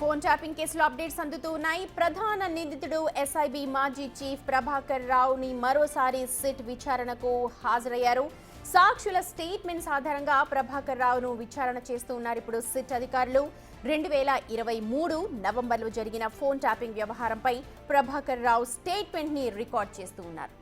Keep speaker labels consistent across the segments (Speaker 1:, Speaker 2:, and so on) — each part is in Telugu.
Speaker 1: ఫోన్ ట్యాపింగ్ కేసులో అప్డేట్స్ అందుతూ ఉన్నాయి. ప్రధాన నిందితుడు ఎస్ఐబి మాజీ చీఫ్ ప్రభాకర్ రావుని మరోసారి సిట్ విచారణకు హాజరయ్యారు. సాక్షుల స్టేట్మెంట్స్ ఆధారంగా ప్రభాకర్ రావును విచారణ చేస్తూ ఉన్నారు ఇప్పుడు సిట్ అధికారులు. 2023 నవంబర్లో జరిగిన ఫోన్ ట్యాపింగ్ వ్యవహారంపై ప్రభాకర్ రావు స్టేట్మెంట్ ని రికార్డ్ చేస్తూ ఉన్నారు.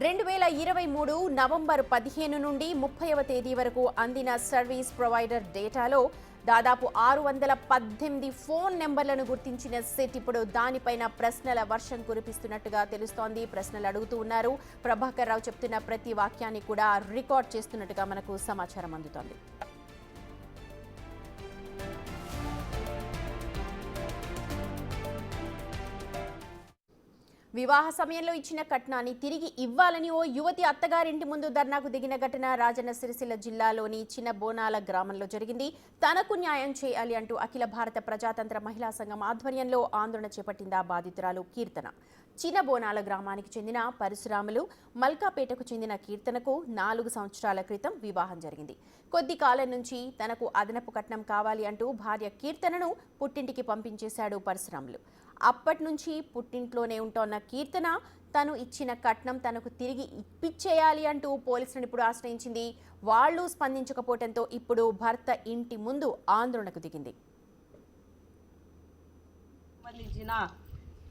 Speaker 1: 2023 నవంబర్ 15 నుండి 30వ తేదీ వరకు అందిన సర్వీస్ ప్రొవైడర్ డేటాలో దాదాపు 618 ఫోన్ నెంబర్లను గుర్తించిన సిట్ ఇప్పుడు దానిపైన ప్రశ్నల వర్షం కురిపిస్తున్నట్టుగా తెలుస్తోంది. ప్రశ్నలు అడుగుతూ ఉన్నారు. ప్రభాకర్ రావు చెప్తున్న ప్రతి వాక్యాన్ని కూడా రికార్డ్ చేస్తున్నట్టుగా మనకు సమాచారం అందుతోంది. వివాహ సమయంలో ఇచ్చిన కట్నాన్ని తిరిగి ఇవ్వాలని ఓ యువతి అత్తగారింటి ముందు ధర్నాకు దిగిన ఘటన రాజన్న సిరిసిల్ల జిల్లాలోని చిన్న బోనాల గ్రామంలో జరిగింది. తనకు న్యాయం చేయాలి అంటూ అఖిల భారత ప్రజాతంత్ర మహిళా సంఘం ఆధ్వర్యంలో ఆందోళన చేపట్టింది ఆ బాధితురాలు కీర్తన. చిన్న బోనాల గ్రామానికి చెందిన పరశురాములు, మల్కాపేటకు చెందిన కీర్తనకు 4 సంవత్సరాల క్రితం వివాహం జరిగింది. కొద్ది కాలం నుంచి తనకు అదనపు కట్నం కావాలి అంటూ భార్య కీర్తనను పుట్టింటికి పంపించేశాడు పరశురాములు. అప్పటి నుంచి పుట్టింట్లోనే ఉంటోన్న కీర్తన తను ఇచ్చిన కట్నం తనకు తిరిగి ఇప్పించేయాలి అంటూ పోలీసులను ఇప్పుడు ఆశ్రయించింది. వాళ్లు స్పందించకపోవడంతో ఇప్పుడు భర్త ఇంటి ముందు ఆందోళనకు దిగింది.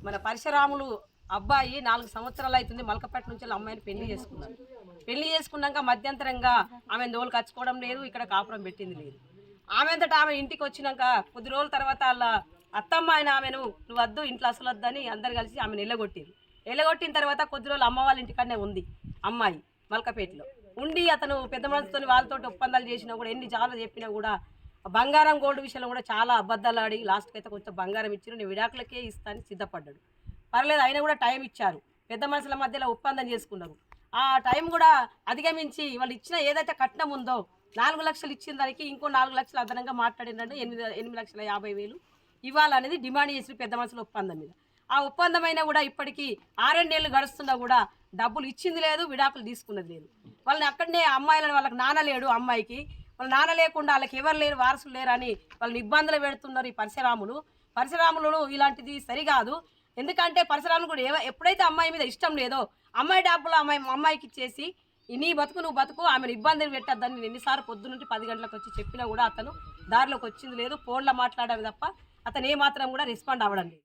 Speaker 2: మన పరశురాములు అబ్బాయి 4 సంవత్సరాలు అవుతుంది. మల్కపేట నుంచి అమ్మాయిని పెళ్లి చేసుకున్నాడు. పెళ్లి చేసుకున్నాక మధ్యంతరంగా ఆమె దోలు కచ్చుకోవడం లేదు, ఇక్కడ కాపురం పెట్టింది లేదు. ఆమె ఇంటికి వచ్చినాక కొద్ది రోజుల తర్వాత వాళ్ళ అత్తమ్మ ఆయన ఆమెను నువ్వు వద్దు ఇంట్లో అసలు వద్దని అందరు కలిసి ఆమెను ఎల్లగొట్టింది. ఎల్లగొట్టిన తర్వాత కొద్ది రోజులు అమ్మ వాళ్ళ ఇంటికనే ఉంది అమ్మాయి మల్కపేటలో ఉండి. అతను పెద్ద మనసుతో వాళ్ళతో ఒప్పందాలు చేసినా కూడా ఎన్ని చాలా చెప్పినా కూడా బంగారం గోల్డ్ విషయంలో కూడా చాలా అబద్ధాలు ఆడి లాస్ట్కి అయితే కొంచెం బంగారం ఇచ్చిన నేను విడాకులకే ఇస్తానని సిద్ధపడ్డాడు. పర్లేదు అయినా కూడా టైం ఇచ్చారు. పెద్ద మనుషుల మధ్యలో ఒప్పందం చేసుకున్నారు. ఆ టైం కూడా అధిగమించి వాళ్ళు ఇచ్చిన ఏదైతే కట్నం ఉందో 4 లక్షలు ఇచ్చిన దానికి ఇంకో 4 లక్షలు అదనంగా మాట్లాడిందంటే 8,50,000 ఇవ్వాలనేది డిమాండ్ చేసి పెద్ద మనుషుల ఒప్పందం మీద. ఆ ఒప్పందమైనా కూడా ఇప్పటికీ 6 ఏళ్ళు గడుస్తున్నా కూడా డబ్బులు ఇచ్చింది లేదు, విడాకులు తీసుకున్నది లేదు. వాళ్ళని అక్కడనే అమ్మాయిలను వాళ్ళకి నాన్న లేడు, అమ్మాయికి వాళ్ళ నాన్న లేకుండా వాళ్ళకి ఎవరు లేరు, వారసులు లేరు అని వాళ్ళని ఇబ్బందులు పెడుతున్నారు ఈ పరశురాములు. ఇలాంటిది సరికాదు. ఎందుకంటే పరశురాములు కూడా ఎప్పుడైతే అమ్మాయి మీద ఇష్టం లేదో అమ్మాయి డబ్బులు అమ్మాయికి ఇచ్చేసి నీ బతుకు నువ్వు బతుకు, ఆమెను ఇబ్బందులు పెట్టద్దని నేను ఎన్నిసార్లు పొద్దునుంటి 10 గంటలకు వచ్చి చెప్పినా కూడా అతను దారిలోకి వచ్చింది లేదు. ఫోన్లో మాట్లాడేది తప్ప అతను ఏమాత్రం కూడా రెస్పాండ్ అవ్వడం లేదు.